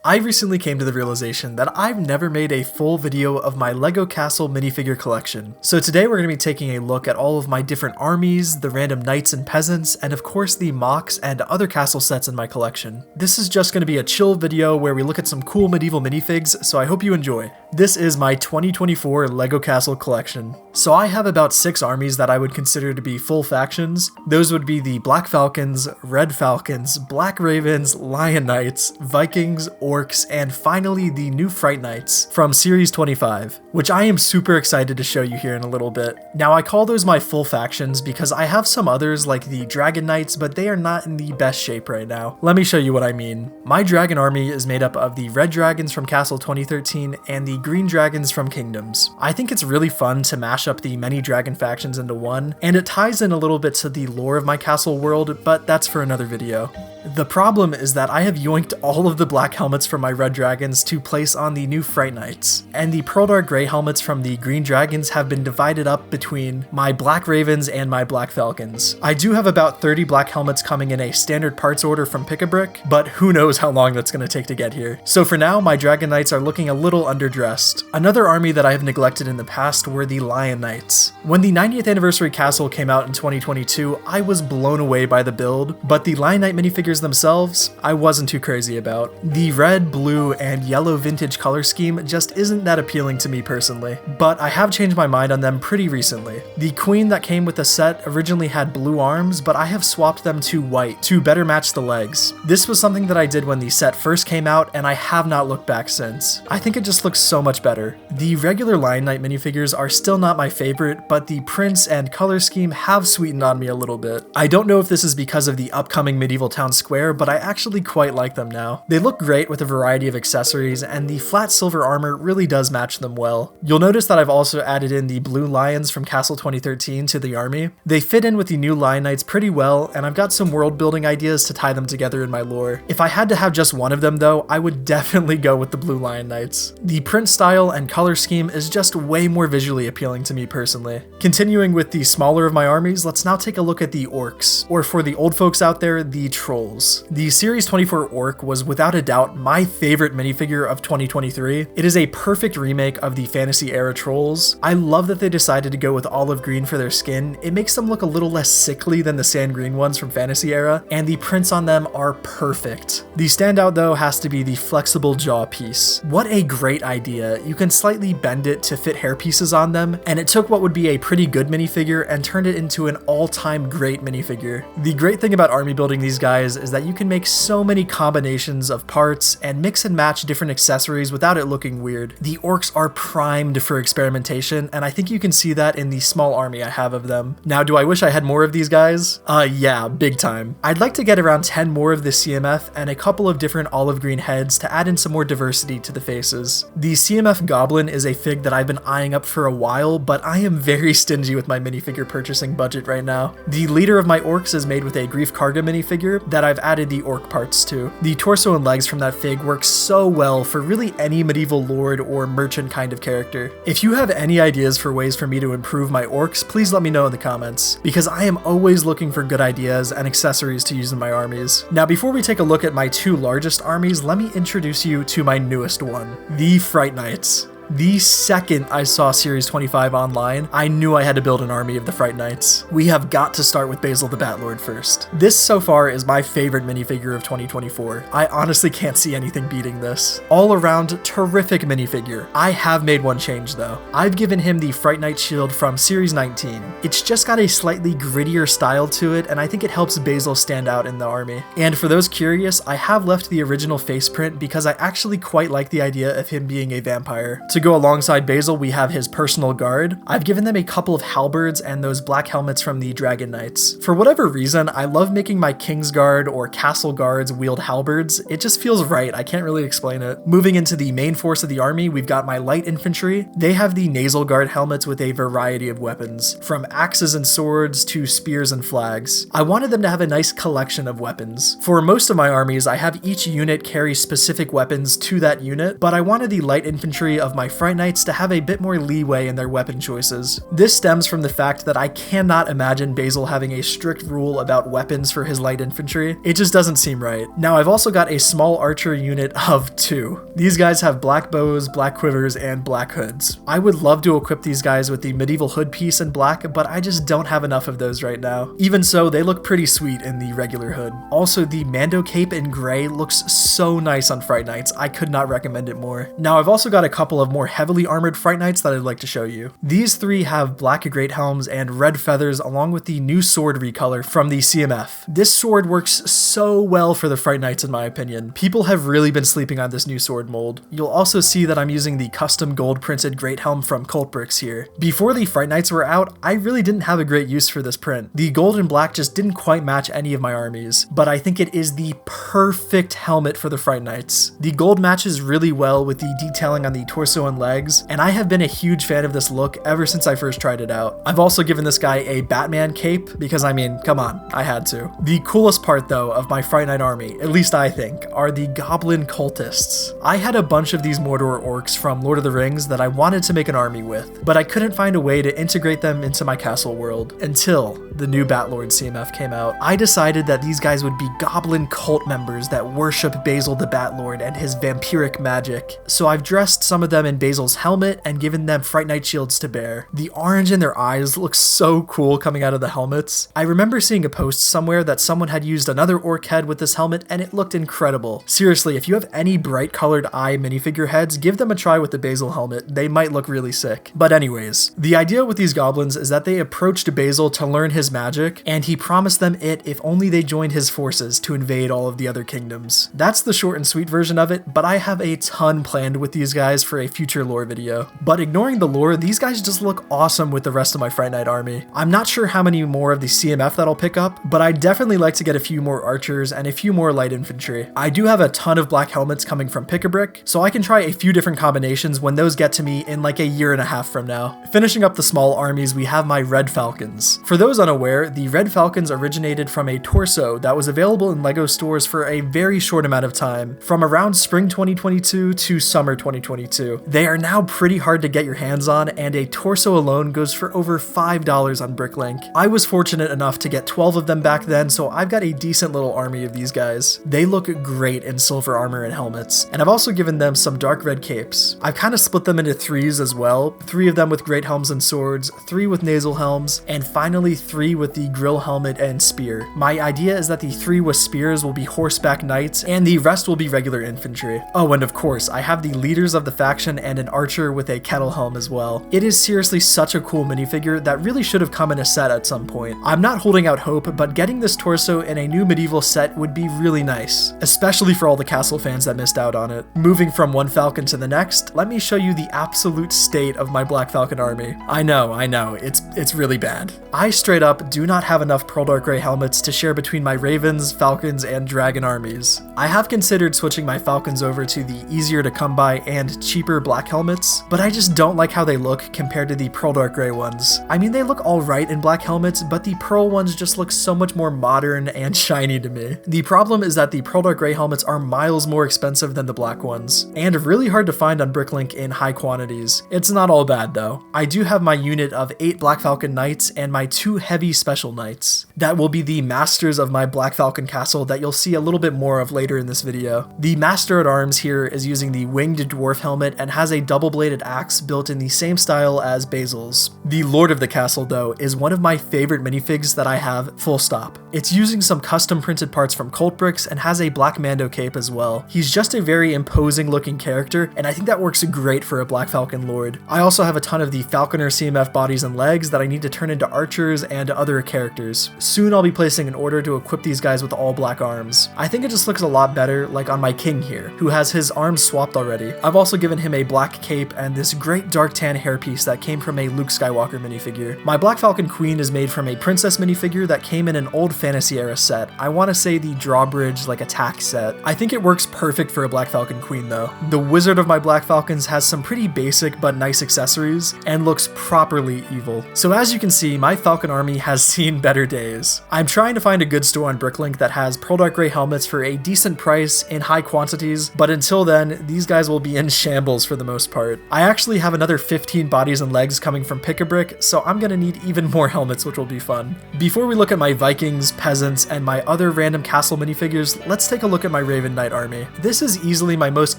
I recently came to the realization that I've never made a full video of my LEGO Castle minifigure collection. So today we're going to be taking a look at all of my different armies, the random knights and peasants, and of course the mocks and other castle sets in my collection. This is just going to be a chill video where we look at some cool medieval minifigs, so I hope you enjoy. This is my 2024 LEGO Castle collection. So I have about 6 armies that I would consider to be full factions. Those would be the Black Falcons, Red Falcons, Black Ravens, Lion Knights, Vikings, Orcs, and finally the new Fright Nights from Series 25, which I am super excited to show you here in a little bit. Now I call those my full factions because I have some others like the Dragon Knights, but they are not in the best shape right now. Let me show you what I mean. My dragon army is made up of the Red Dragons from Castle 2013 and the Green Dragons from Kingdoms. I think it's really fun to mash up the many dragon factions into one, and it ties in a little bit to the lore of my castle world, but that's for another video. The problem is that I have yoinked all of the black helmets from my Red Dragons to place on the new Fright Nights, and the Pearl Dark Grey helmets from the Green Dragons have been divided up between my Black Ravens and my Black Falcons. I do have about 30 black helmets coming in a standard parts order from Pick-a-Brick, but who knows how long that's going to take to get here. So for now, my Dragon Knights are looking a little underdressed. Another army that I have neglected in the past were the Lion Knights. When the 90th Anniversary Castle came out in 2022, I was blown away by the build, but the Lion Knight minifigures themselves, I wasn't too crazy about. The red, blue, and yellow vintage color scheme just isn't that appealing to me personally, but I have changed my mind on them pretty recently. The queen that came with the set originally had blue arms, but I have swapped them to white to better match the legs. This was something that I did when the set first came out, and I have not looked back since. I think it just looks so much better. The regular Lion Knight minifigures are still not my favorite, but the prints and color scheme have sweetened on me a little bit. I don't know if this is because of the upcoming Medieval Town Square, but I actually quite like them now. They look great with a variety of accessories, and the flat silver armor really does match them well. You'll notice that I've also added in the blue lions from Castle 2013 to the army. They fit in with the new Lion Knights pretty well, and I've got some world building ideas to tie them together in my lore. If I had to have just one of them though, I would definitely go with the blue Lion Knights. The print style and color scheme is just way more visually appealing to me personally. Continuing with the smaller of my armies, let's now take a look at the Orcs, or for the old folks out there, the Trolls. The Series 24 Orc was without a doubt my favorite minifigure of 2023. It is a perfect remake of the fantasy era Trolls. I love that they decided to go with olive green for their skin. It makes them look a little less sickly than the sand green ones from fantasy era, and the prints on them are perfect. The standout though has to be the flexible jaw piece. What a great idea. You can slightly bend it to fit hair pieces on them, and it took what would be a pretty good minifigure and turned it into an all-time great minifigure. The great thing about army building these guys is that you can make so many combinations of parts and mix and match different accessories without it looking weird. The Orcs are primed for experimentation, and I think you can see that in the small army I have of them. Now, do I wish I had more of these guys? Yeah, big time. I'd like to get around 10 more of the CMF and a couple of different olive green heads to add in some more diversity to the faces. The CMF Goblin is a fig that I've been eyeing up for a while, but I am very stingy with my minifigure purchasing budget right now. The leader of my Orcs is made with a Grief Karga minifigure that I've added the Orc parts to. The torso and legs from that fig work so well for really any medieval lord or merchant kind of character. If you have any ideas for ways for me to improve my Orcs, please let me know in the comments, because I am always looking for good ideas and accessories to use in my armies. Now, before we take a look at my 2 largest armies, let me introduce you to my newest one, the Fright Nights. The second I saw Series 25 online, I knew I had to build an army of the Fright Nights. We have got to start with Basil the Batlord first. This so far is my favorite minifigure of 2024. I honestly can't see anything beating this. All around, terrific minifigure. I have made one change though. I've given him the Fright Night shield from Series 19. It's just got a slightly grittier style to it, and I think it helps Basil stand out in the army. And for those curious, I have left the original face print because I actually quite like the idea of him being a vampire. To go alongside Basil, we have his personal guard. I've given them a couple of halberds and those black helmets from the Dragon Knights. For whatever reason, I love making my King's Guard or Castle Guards wield halberds. It just feels right. I can't really explain it. Moving into the main force of the army, we've got my light infantry. They have the Nasal Guard helmets with a variety of weapons, from axes and swords to spears and flags. I wanted them to have a nice collection of weapons. For most of my armies, I have each unit carry specific weapons to that unit, but I wanted the light infantry of my my Fright Nights to have a bit more leeway in their weapon choices. This stems from the fact that I cannot imagine Basil having a strict rule about weapons for his light infantry. It just doesn't seem right. Now, I've also got a small archer unit of 2. These guys have black bows, black quivers, and black hoods. I would love to equip these guys with the medieval hood piece in black, but I just don't have enough of those right now. Even so, they look pretty sweet in the regular hood. Also, the Mando cape in gray looks so nice on Fright Nights. I could not recommend it more. Now, I've also got a couple of more heavily armored Fright Nights that I'd like to show you. These 3 have black great helms and red feathers along with the new sword recolor from the CMF. This sword works so well for the Fright Nights in my opinion. People have really been sleeping on this new sword mold. You'll also see that I'm using the custom gold printed great helm from Cult Bricks here. Before the Fright Nights were out, I really didn't have a great use for this print. The gold and black just didn't quite match any of my armies, but I think it is the perfect helmet for the Fright Nights. The gold matches really well with the detailing on the torso and legs, and I have been a huge fan of this look ever since I first tried it out. I've also given this guy a Batman cape because, I mean, come on, I had to. The coolest part though of my Fright Night army, at least I think, are the Goblin Cultists. I had a bunch of these Mordor orcs from Lord of the Rings that I wanted to make an army with, but I couldn't find a way to integrate them into my castle world until the new Batlord CMF came out. I decided that these guys would be Goblin cult members that worship Basil the Batlord and his vampiric magic. So I've dressed some of them in Basil's helmet and given them Fright Night shields to bear. The orange in their eyes looks so cool coming out of the helmets. I remember seeing a post somewhere that someone had used another orc head with this helmet and it looked incredible. Seriously, if you have any bright colored eye minifigure heads, give them a try with the Basil helmet. They might look really sick. But anyways, the idea with these goblins is that they approached Basil to learn his magic, and he promised them it if only they joined his forces to invade all of the other kingdoms. That's the short and sweet version of it, but I have a ton planned with these guys for a future lore video. But ignoring the lore, these guys just look awesome with the rest of my Fright Night army. I'm not sure how many more of the CMF that I'll pick up, but I'd definitely like to get a few more archers and a few more light infantry. I do have a ton of black helmets coming from Pick-a-Brick, so I can try a few different combinations when those get to me in like a year and a half from now. Finishing up the small armies, we have my Red Falcons. For those unaware, the Red Falcons originated from a torso that was available in LEGO stores for a very short amount of time, from around spring 2022 to summer 2022. They are now pretty hard to get your hands on, and a torso alone goes for over $5 on Bricklink. I was fortunate enough to get 12 of them back then, so I've got a decent little army of these guys. They look great in silver armor and helmets, and I've also given them some dark red capes. I've kind of split them into 3s as well, 3 of them with great helms and swords, 3 with nasal helms, and finally 3 with the grill helmet and spear. My idea is that the 3 with spears will be horseback knights, and the rest will be regular infantry. Oh, and of course, I have the leaders of the faction and an archer with a kettle helm as well. It is seriously such a cool minifigure that really should have come in a set at some point. I'm not holding out hope, but getting this torso in a new medieval set would be really nice, especially for all the castle fans that missed out on it. Moving from one Falcon to the next, let me show you the absolute state of my Black Falcon army. I know, it's really bad. I straight up do not have enough Pearl Dark Grey helmets to share between my Ravens, Falcons, and Dragon armies. I have considered switching my Falcons over to the easier to come by and cheaper black helmets, but I just don't like how they look compared to the Pearl Dark Grey ones. I mean, they look alright in black helmets, but the Pearl ones just look so much more modern and shiny to me. The problem is that the Pearl Dark Grey helmets are miles more expensive than the black ones, and really hard to find on Bricklink in high quantities. It's not all bad though. I do have my unit of 8 Black Falcon Knights and my 2 heavy special knights. That will be the masters of my Black Falcon castle that you'll see a little bit more of later in this video. The Master at Arms here is using the winged dwarf helmet and has a double-bladed axe built in the same style as Basil's. The Lord of the Castle though is one of my favorite minifigs that I have, full stop. It's using some custom printed parts from Cult Bricks and has a black Mando cape as well. He's just a very imposing looking character, and I think that works great for a Black Falcon Lord. I also have a ton of the Falconer CMF bodies and legs that I need to turn into archers and other characters. Soon I'll be placing an order to equip these guys with all black arms. I think it just looks a lot better like on my king here, who has his arms swapped already. I've also given him a black cape and this great dark tan hairpiece that came from a Luke Skywalker minifigure. My Black Falcon Queen is made from a princess minifigure that came in an old fantasy era set. I want to say the drawbridge like attack set. I think it works perfect for a Black Falcon Queen though. The wizard of my Black Falcons has some pretty basic but nice accessories and looks properly evil. So as you can see, my Falcon army has seen better days. I'm trying to find a good store on Bricklink that has Pearl Dark Grey helmets for a decent price in high quantities, but until then, these guys will be in shambles for for the most part. I actually have another 15 bodies and legs coming from Pick-a-Brick, so I'm gonna need even more helmets, which will be fun. Before we look at my Vikings, peasants, and my other random castle minifigures, let's take a look at my Raven Knight army. This is easily my most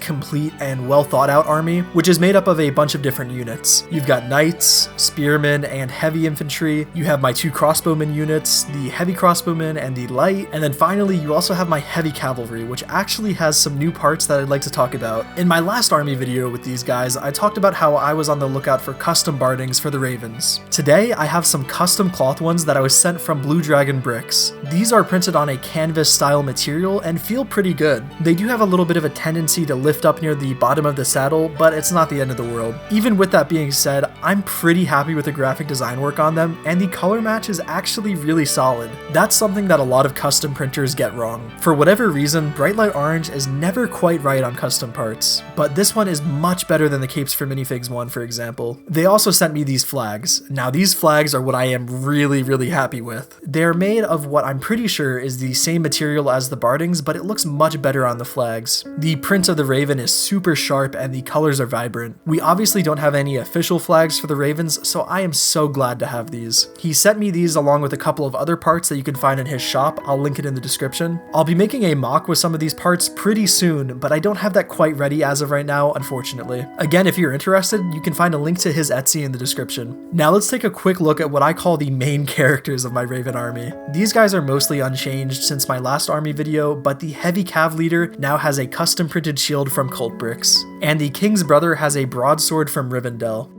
complete and well thought out army, which is made up of a bunch of different units. You've got knights, spearmen, and heavy infantry. You have my 2 crossbowmen units, the heavy crossbowmen and the light, and then finally you also have my heavy cavalry, which actually has some new parts that I'd like to talk about. In my last army video with these guys, I talked about how I was on the lookout for custom bardings for the ravens. Today, I have some custom cloth ones that I was sent from Blue Dragon Bricks. These are printed on a canvas style material and feel pretty good. They do have a little bit of a tendency to lift up near the bottom of the saddle, but it's not the end of the world. Even with that being said, I'm pretty happy with the graphic design work on them, and the color match is actually really solid. That's something that a lot of custom printers get wrong. For whatever reason, bright light orange is never quite right on custom parts, but this one is much better than the Capes for Minifigs one, for example. They also sent me these flags. Now these flags are what I am really happy with. They're made of what I'm pretty sure is the same material as the bardings, but it looks much better on the flags. The print of the raven is super sharp and the colors are vibrant. We obviously don't have any official flags for the ravens, so I am so glad to have these. He sent me these along with a couple of other parts that you can find in his shop. I'll link it in the description. I'll be making a mock with some of these parts pretty soon, but I don't have that quite ready as of right now, unfortunately. Again, if you're interested, you can find a link to his Etsy in the description. Now let's take a quick look at what I call the main characters of my Raven army. These guys are mostly unchanged since my last army video, but the heavy cav leader now has a custom printed shield from Cult Bricks, and the king's brother has a broadsword from Rivendell.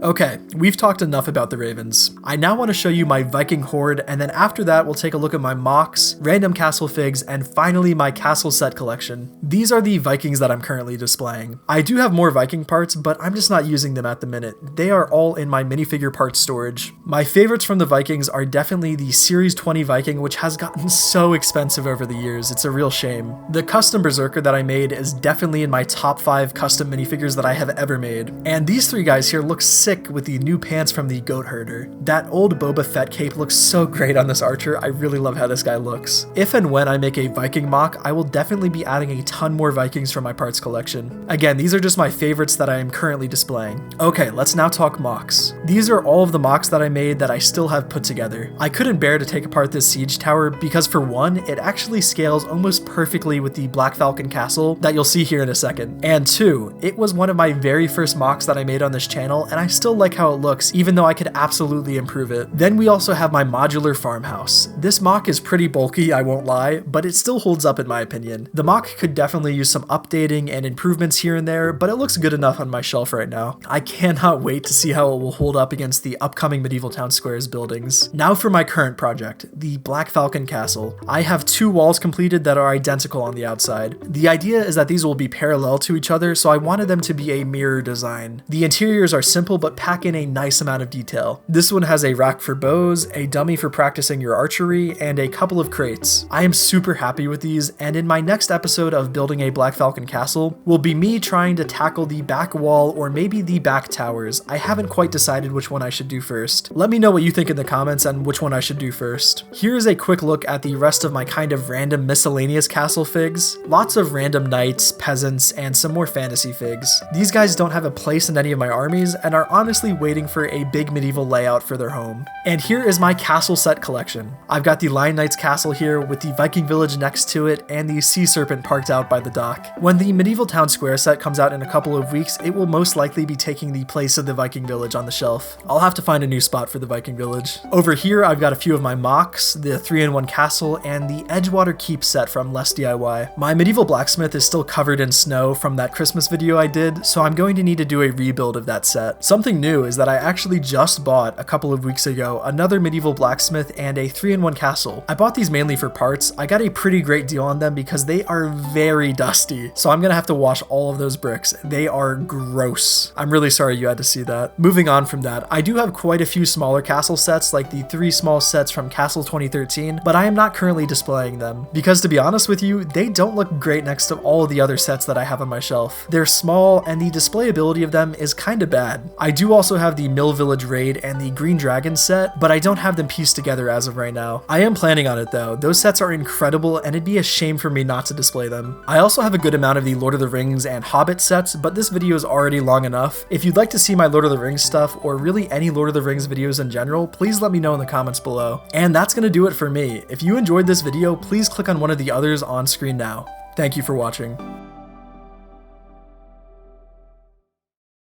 Okay, we've talked enough about the ravens. I now want to show you my Viking Horde, and then after that we'll take a look at my mocks, random castle figs, and finally my castle set collection. These are the Vikings that I'm currently displaying. I do have more Viking parts, but I'm just not using them at the minute. They are all in my minifigure parts storage. My favorites from the Vikings are definitely the Series 20 Viking, which has gotten so expensive over the years, it's a real shame. The custom Berserker that I made is definitely in my top 5 custom minifigures that I have ever made. And these 3 guys here look sick with the new pants from the Goat Herder. That old Boba Fett cape looks so great on this archer. I really love how this guy looks. If and when I make a Viking mock, I will definitely be adding a ton more Vikings from my parts collection. Again, these are just my favorites that I am currently displaying. Okay, let's now talk mocks. These are all of the mocks that I made that I still have put together. I couldn't bear to take apart this siege tower because for one, it actually scales almost perfectly with the Black Falcon castle that you'll see here in a second. And 2, it was one of my very first mocks that I made on this channel, and I still like how it looks, even though I could absolutely improve it. Then we also have my modular farmhouse. This mock is pretty bulky, I won't lie, but it still holds up in my opinion. The mock could definitely use some updating and improvements here and there, but it looks good enough on my shelf right now. I cannot wait to see how it will hold up against the upcoming Medieval Town Squares buildings. Now for my current project, the Black Falcon Castle. I have 2 walls completed that are identical on the outside. The idea is that these will be parallel to each other, so I wanted them to be a mirror design. The interiors are simple but pack in a nice amount of detail. This one has a rack for bows, a dummy for practicing your archery, and a couple of crates. I am super happy with these, and in my next episode of building a Black Falcon Castle will be me trying to tackle the back wall or maybe the back towers. I haven't quite decided which one I should do first. Let me know what you think in the comments and which one I should do first. Here's a quick look at the rest of my kind of random miscellaneous castle figs. Lots of random knights, peasants, and some more fantasy figs. These guys don't have a place in any of my armies and are honestly waiting for a big medieval layout for their home. And here is my castle set collection. I've got the Lion Knight's castle here with the Viking village next to it and the sea serpent parked out by the dock. When the Medieval Town Square set comes out in a couple of weeks, it will most likely be taking the place of the Viking village on the shelf. I'll have to find a new spot for the Viking village. Over here I've got a few of my mocks, the 3-in-1 castle, and the Edgewater Keep set from Less DIY. My medieval blacksmith is still covered in snow from that Christmas video I did, so I'm going to need to do a rebuild of that set. Something new is that I actually just bought a couple of weeks ago another medieval blacksmith and a 3-in-1 castle. I bought these mainly for parts. I got a pretty great deal on them because they are very dusty, so I'm gonna have to wash all of those bricks. They are gross. I'm really sorry you had to see that. Moving on from that, I do have quite a few smaller castle sets like the 3 small sets from Castle 2013, but I am not currently displaying them because, to be honest with you, they don't look great next to all of the other sets that I have on my shelf. They're small and the displayability of them is kinda bad. I I do also have the Mill Village Raid and the Green Dragon set, but I don't have them pieced together as of right now. I am planning on it though. Those sets are incredible and it'd be a shame for me not to display them. I also have a good amount of the Lord of the Rings and Hobbit sets, but this video is already long enough. If you'd like to see my Lord of the Rings stuff, or really any Lord of the Rings videos in general, please let me know in the comments below. And that's gonna do it for me. If you enjoyed this video, please click on one of the others on screen now. Thank you for watching.